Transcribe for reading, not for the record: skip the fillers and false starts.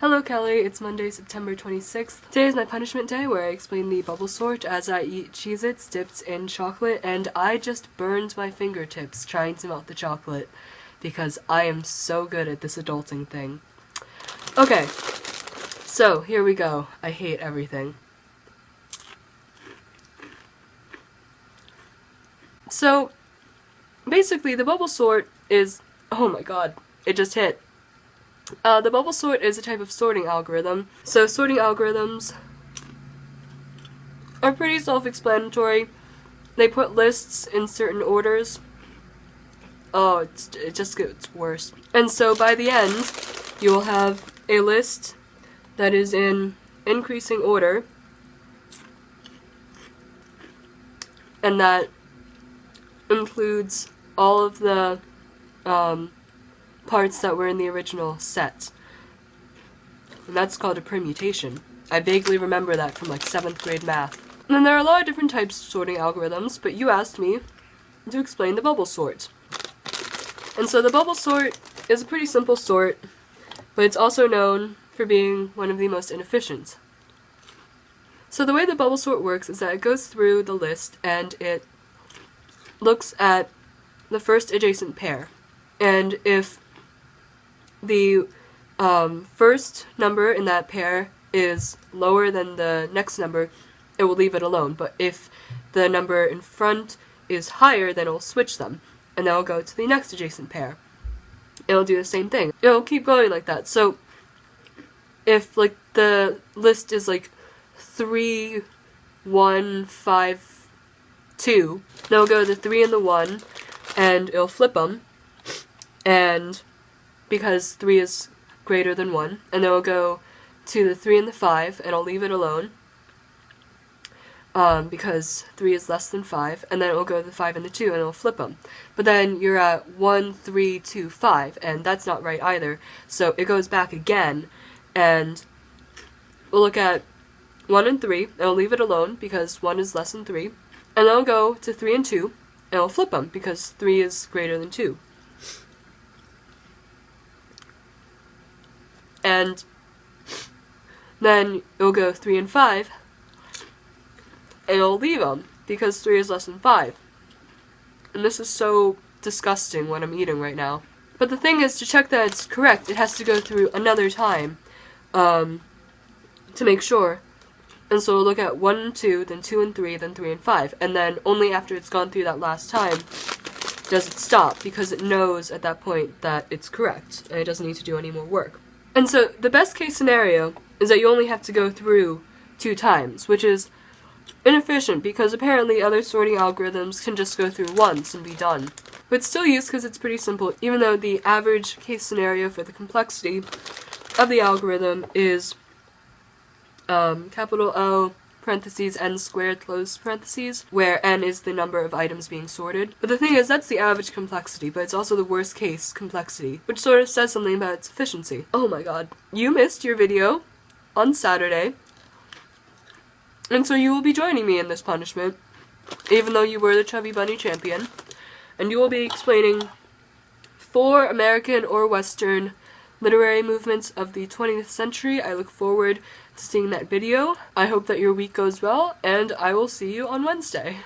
Hello Kelly, it's Monday, September 26th. Today is my punishment day where I explain the bubble sort as I eat Cheez-its dipped in chocolate, and I just burned my fingertips trying to melt the chocolate because I am so good at this adulting thing. Okay, so here we go. I hate everything. So basically the bubble sort is, oh my god, it just hit. The bubble sort is a type of sorting algorithm. So sorting algorithms are pretty self-explanatory. They put lists in certain orders. Oh, it just gets worse. And so by the end, you will have a list that is in increasing order, and that includes all of the parts that were in the original set. And that's called a permutation. I vaguely remember that from like 7th grade math. And there are a lot of different types of sorting algorithms, but you asked me to explain the bubble sort. And so the bubble sort is a pretty simple sort, but it's also known for being one of the most inefficient. So the way the bubble sort works is that it goes through the list and it looks at the first adjacent pair. And if the first number in that pair is lower than the next number, it will leave it alone. But if the number in front is higher, then it will switch them, and then it'll go to the next adjacent pair. It'll do the same thing. It'll keep going like that. So if like the list is like 3, 1, 5, 2, then it'll go to the 3 and the 1, and it'll flip them, and because 3 is greater than 1, and then we'll go to the 3 and the 5, and I'll leave it alone, because 3 is less than 5, and then it will go to the 5 and the 2, and it'll flip them. But then you're at 1, 3, 2, 5, and that's not right either, so it goes back again, and we'll look at 1 and 3, and I'll leave it alone, because 1 is less than 3, and then I'll go to 3 and 2, and I'll flip them, because 3 is greater than 2. And then it'll go 3 and 5, and it'll leave them, because 3 is less than 5. And this is so disgusting what I'm eating right now. But the thing is, to check that it's correct, it has to go through another time, to make sure. And so we'll look at 1 and 2, then 2 and 3, then 3 and 5. And then only after it's gone through that last time does it stop, because it knows at that point that it's correct, and it doesn't need to do any more work. And so the best case scenario is that you only have to go through 2 times, which is inefficient because apparently other sorting algorithms can just go through once and be done. But it's still used because it's pretty simple, even though the average case scenario for the complexity of the algorithm is capital O, parentheses, n squared, close parentheses, where n is the number of items being sorted. But the thing is, that's the average complexity, but it's also the worst case complexity, which sort of says something about its efficiency. Oh my god. You missed your video on Saturday, and so you will be joining me in this punishment, even though you were the Chubby Bunny champion, and you will be explaining 4 American or Western literary movements of the 20th century. I look forward to seeing that video. I hope that your week goes well, and I will see you on Wednesday.